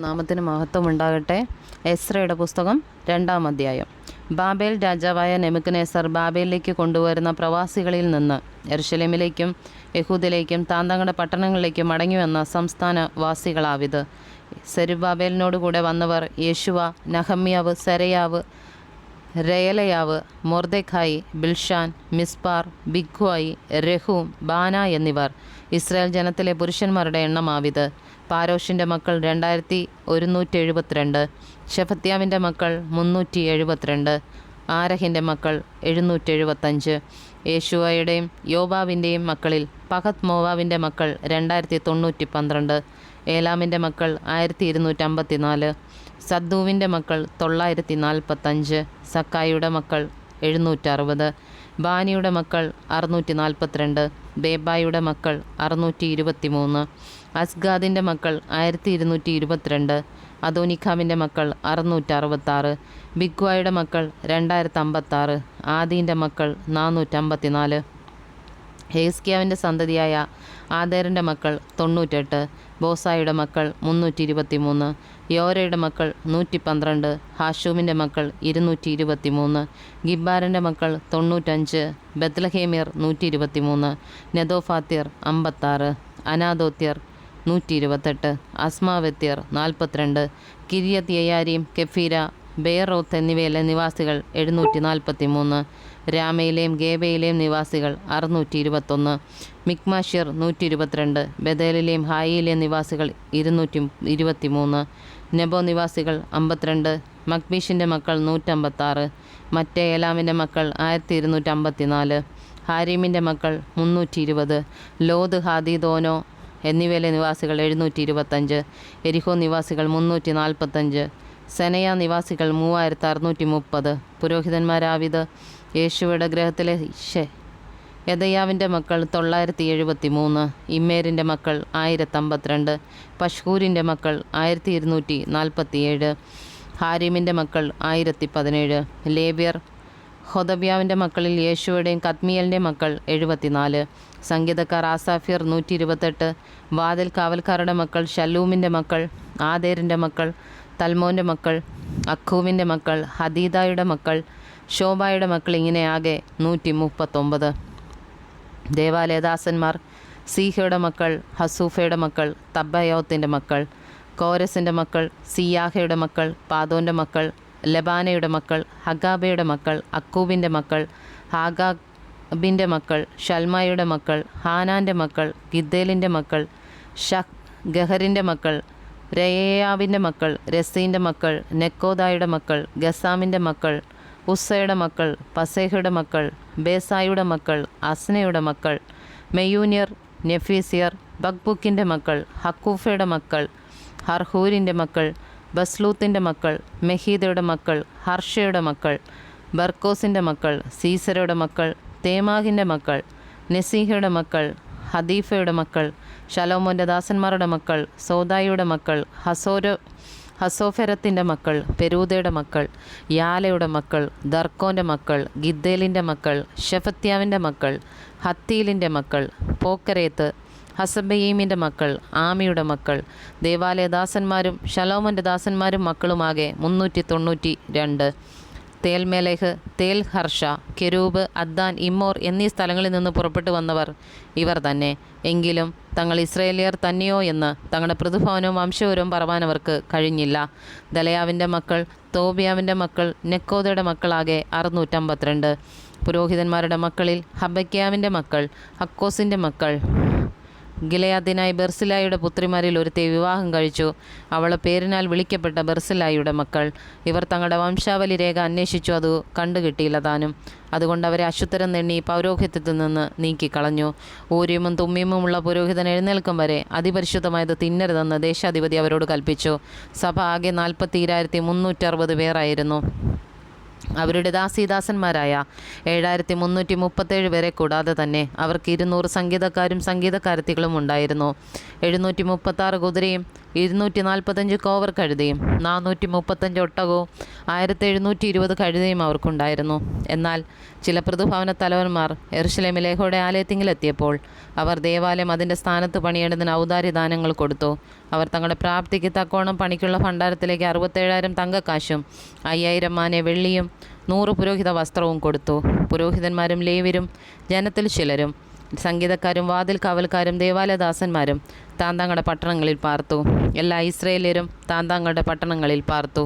നാമത്തിന് മഹത്വമുണ്ടാകട്ടെ. എസ്രയുടെ പുസ്തകം 2-ാം അധ്യായം. ബാബേൽ രാജാവായ നെബൂഖദ്നേസർ ബാബേലിലേക്ക് കൊണ്ടുവരുന്ന പ്രവാസികളിൽ നിന്ന് യെരുശലേമിലേക്കും യഹൂദിലേക്കും താന്തങ്ങളുടെ പട്ടണങ്ങളിലേക്കും മടങ്ങിവന്ന സംസ്ഥാനവാസികളാവിത്. സെരുബ്ബാബേലിനോടുകൂടെ വന്നവർ യേശുവ, നഹമ്യാവ്, സെരയാവ്, രയലയാവ്, മൊർദെഖായി, ബിൽഷാൻ, മിസ്പാർ, ബിഗ്വായി, രഹൂം, ബാന എന്നിവർ. ഇസ്രായേൽ ജനത്തിലെ പുരുഷന്മാരുടെ എണ്ണമാവിത്. പാരോഷിൻ്റെ മക്കൾ 2172, ശെഫത്യാവിൻ്റെ മക്കൾ 372, ആരഹിൻ്റെ മക്കൾ 775. യേശുവയുടെയും യോബാവിൻ്റെയും മക്കളിൽ പഹത്ത് മോവാബിൻ്റെ മക്കൾ 2012, ഏലാമിൻ്റെ മക്കൾ 1254, സദ്ദൂവിൻ്റെ മക്കൾ 945, സക്കായിയുടെ മക്കൾ 760, ബാനിയുടെ മക്കൾ 642, ബേബായുടെ മക്കൾ 623, അസ്ഗാദിൻ്റെ മക്കൾ 1222, അദോനിഖാമിൻ്റെ മക്കൾ 666, ബിഗ്വായുടെ മക്കൾ 2056, ആദീൻ്റെ മക്കൾ 454. ഹേസ്കിയാവിൻ്റെ സന്തതിയായ ആദേറിൻ്റെ മക്കൾ 98, ബോസായുടെ മക്കൾ 323, യോരയുടെ മക്കൾ 112, ഹാഷൂമിൻ്റെ മക്കൾ 223, ഗിബ്ബാരൻ്റെ മക്കൾ 95, ബത്ലഹേമ്യർ 123, നെതോഫാത്യർ 56, അനാദോത്യർ 128, അസ്മാവെത്യർ 42, കിര്യത്ത് യെയാരീം, കെഫീര, ബെയറോത്ത് എന്നിവയിലെ നിവാസികൾ 743, രാമയിലെയും ഗേബയിലെയും നിവാസികൾ 621, മിക്മാഷ്യർ 122, ബദേലിലെയും ഹായിയിലെയും നിവാസികൾ 223, നെബോ നിവാസികൾ 52, മക്ബീഷിൻ്റെ മക്കൾ 156, മറ്റേ ഏലാമിൻ്റെ മക്കൾ 1254, ഹാരീമിൻ്റെ മക്കൾ 320, ലോദ്, ഹാദീദോനോ എന്നിവയിലെ നിവാസികൾ 725, എരിഹോ നിവാസികൾ 345, സെനയ നിവാസികൾ 3630. പുരോഹിതന്മാരാവിത്. യേശുവയുടെ ഗ്രഹത്തിലെ യദയാവിൻ്റെ മക്കൾ 973, ഇമ്മേരിൻ്റെ മക്കൾ 1052, പഷ്ഹൂരിൻ്റെ മക്കൾ 1247, ഹാരിമിൻ്റെ മക്കൾ 1017. ലേവ്യർ. ഹൊദവ്യാവിൻ്റെ മക്കളിൽ യേശുവയുടെയും കദ്മിയലിൻ്റെ മക്കൾ 74. സംഗീതക്കാർ ആസാഫ്യർ 128. വാതിൽ കാവൽക്കാരുടെ മക്കൾ ശല്ലൂമിൻ്റെ മക്കൾ, ആദേരിൻ്റെ മക്കൾ, തൽമോൻ്റെ മക്കൾ, അഖൂവിൻ്റെ മക്കൾ, ഹദീദായുടെ മക്കൾ, ശോബായുടെ മക്കൾ, ഇങ്ങനെ ആകെ 139. ദേവാലയദാസന്മാർ. സീഹയുടെ മക്കൾ, ഹസൂഫയുടെ മക്കൾ, തബ്ബയോത്തിൻ്റെ മക്കൾ, കോരസിൻ്റെ മക്കൾ, സിയാഹയുടെ മക്കൾ, പാദോൻ്റെ മക്കൾ, ലബാനയുടെ മക്കൾ, ഹഗാബയുടെ മക്കൾ, അക്കൂബിൻ്റെ മക്കൾ, ഹാഗാബിൻ്റെ മക്കൾ, ഷൽമായുടെ മക്കൾ, ഹാനാൻ്റെ മക്കൾ, ഗിദ്ദേലിൻ്റെ മക്കൾ, ഗഹറിൻ്റെ മക്കൾ, രയേയാവിൻ്റെ മക്കൾ, രസീൻ്റെ മക്കൾ, നെക്കോദായുടെ മക്കൾ, ഗസാമിൻ്റെ മക്കൾ, ഉസ്സയുടെ മക്കൾ, പസേഹയുടെ മക്കൾ, ബേസായുടെ മക്കൾ, അസ്നയുടെ മക്കൾ, മെയൂന്യർ, നെഫീസിയർ, ബക്ബുക്കിൻ്റെ മക്കൾ, ഹക്കൂഫയുടെ മക്കൾ, ഹർഹൂരിൻ്റെ മക്കൾ, ബസ്ലൂത്തിൻ്റെ മക്കൾ, മെഹീദയുടെ മക്കൾ, ഹർഷയുടെ മക്കൾ, ബർക്കോസിൻ്റെ മക്കൾ, സീസരയുടെ മക്കൾ, തേമാഹിൻ്റെ മക്കൾ, നെസീഹയുടെ മക്കൾ, ഹദീഫയുടെ മക്കൾ, ശലോമോൻ്റെ ദാസന്മാരുടെ മക്കൾ, സോദായിയുടെ മക്കൾ, ഹസോഫെരത്തിൻ്റെ മക്കൾ, പെരൂദയുടെ മക്കൾ, യാലയുടെ മക്കൾ, ദർക്കോൻ്റെ മക്കൾ, ഗിദ്ദേലിൻ്റെ മക്കൾ, ശെഫത്യാവിൻ്റെ മക്കൾ, ഹത്തീലിൻ്റെ മക്കൾ, പോക്കരേത്ത്, ഹസബയീമിൻ്റെ മക്കൾ, ആമിയുടെ മക്കൾ. ദേവാലയദാസന്മാരും ശലോമോൻ്റെ ദാസന്മാരും മക്കളുമാകെ 392. തേൽമേലെഹ്, തേൽ ഹർഷ, കെരൂബ്, അദ്ദാൻ, ഇമ്മോർ എന്നീ സ്ഥലങ്ങളിൽ നിന്ന് പുറപ്പെട്ടു വന്നവർ ഇവർ തന്നെ. എങ്കിലും തങ്ങൾ ഇസ്രായേലിയർ തന്നെയോ എന്ന് തങ്ങളുടെ പൃഥുഭവനവും വംശപരവും പറവാനവർക്ക് കഴിഞ്ഞില്ല. ദലയാവിൻ്റെ മക്കൾ, തോബിയാവിൻ്റെ മക്കൾ, നെക്കോദയുടെ മക്കളാകെ 652. പുരോഹിതന്മാരുടെ മക്കളിൽ ഹബക്യാവിൻ്റെ മക്കൾ, ഹക്കോസിൻ്റെ മക്കൾ. ഗിലെയാദിനായി ബെർസിലായിയുടെ പുത്രിമാരിൽ ഒരുത്തെ വിവാഹം കഴിച്ചു. അവളെ പേരിനാൽ വിളിക്കപ്പെട്ട ബെർസിലായിയുടെ മക്കൾ. ഇവർ തങ്ങളുടെ വംശാവലി രേഖ അന്വേഷിച്ചു, അത് കണ്ടുകിട്ടിയില്ല താനും. അതുകൊണ്ട് അവരെ അശുദ്ധരം എണ്ണി പൗരോഹിത്യത്തിൽ നിന്ന് നീക്കിക്കളഞ്ഞു. ഊര്യമും തുമ്മിയുമുള്ള പുരോഹിതൻ എഴുന്നേൽക്കും വരെ അതിപരിശുദ്ധമായത് തിന്നരുതെന്ന് ദേശാധിപതി അവരോട് കൽപ്പിച്ചു. സഭ ആകെ 4360 പേരായിരുന്നു. അവരുടെ ദാസീദാസന്മാരായ 7337 പേരെ കൂടാതെ തന്നെ അവർക്ക് 200 സംഗീതക്കാരും സംഗീതക്കാരത്തികളും ഉണ്ടായിരുന്നു. 736 കുതിരയും 245 കോവർ കഴുതയും 435 ഒട്ടകവും 1720 കഴുതയും അവർക്കുണ്ടായിരുന്നു. എന്നാൽ ചില പ്രഭുഭവന തലവന്മാർ യെരൂശലേമിലെ യഹോവയുടെ ആലയത്തിങ്കിലെത്തിയപ്പോൾ അവർ ദേവാലയം അതിൻ്റെ സ്ഥാനത്ത് പണിയേണ്ടതിന് ഔദാര്യദാനങ്ങൾ കൊടുത്തു. അവർ തങ്ങളുടെ പ്രാപ്തിക്ക് തക്കോണം പണിക്കുള്ള ഭണ്ഡാരത്തിലേക്ക് 67,000 തങ്കക്കാശും 5,000 മാനെ വെള്ളിയും 100 പുരോഹിത വസ്ത്രവും കൊടുത്തു. പുരോഹിതന്മാരും ലേവ്യരും ജനത്തിൽ ചിലരും സംഗീതക്കാരും വാതിൽ കാവൽക്കാരും ദേവാലയദാസന്മാരും താന്താങ്ങളുടെ പട്ടണങ്ങളിൽ പാർത്തു. എല്ലാ ഇസ്രായേല്യരും താന്താങ്ങളുടെ പട്ടണങ്ങളിൽ പാർത്തു.